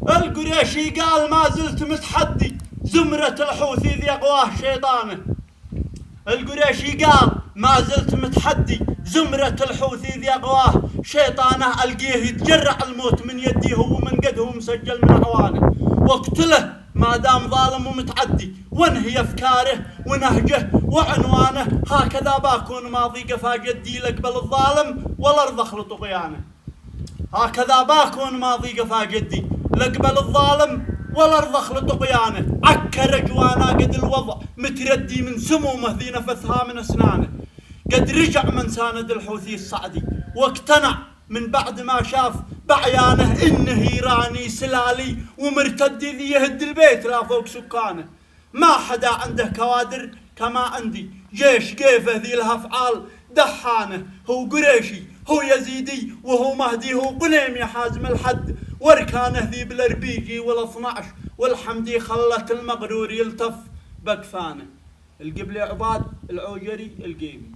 القريشي قال ما زلت متحدي زمرة الحوثي ذي أقواه شيطانه. القريشي قال ما زلت متحدي زمرة الحوثي ذي أقواه شيطانه، ألقيه يتجرع الموت من يديه ومن قده مسجل من أعوانه، واقتله ما دام ظالم ومتعدي، وانهي أفكاره ونهجه وعنوانه. هكذا باكون ماضي قفا جدي لقبل الظالم والأرض أخلط طغيانه. هكذا باكون ماضي قفا جدي لقبل الظالم والأرض أخلط طغيانه. عكر جوانا قد الوضع متردي من سمومه ذي نفثها من أسنانه. قد رجع من ساند الحوثي الصعدي واقتنع من بعد ما شاف بعيانه إنه إيراني سلالي ومرتدي ذي يهد البيت لا فوق سكانه. ما حدا عنده كوادر كما عندي، جيش كيفه ذي لها أفعال دحانه. هو قريشي هو يزيدي وهو مهدي هو قنيم يا حازم الحد، واركانه ذي بالاربيجي وال12 والحمدي خلت المغرور يلتف بكفانه. القبلي عباد العوجري القيمي.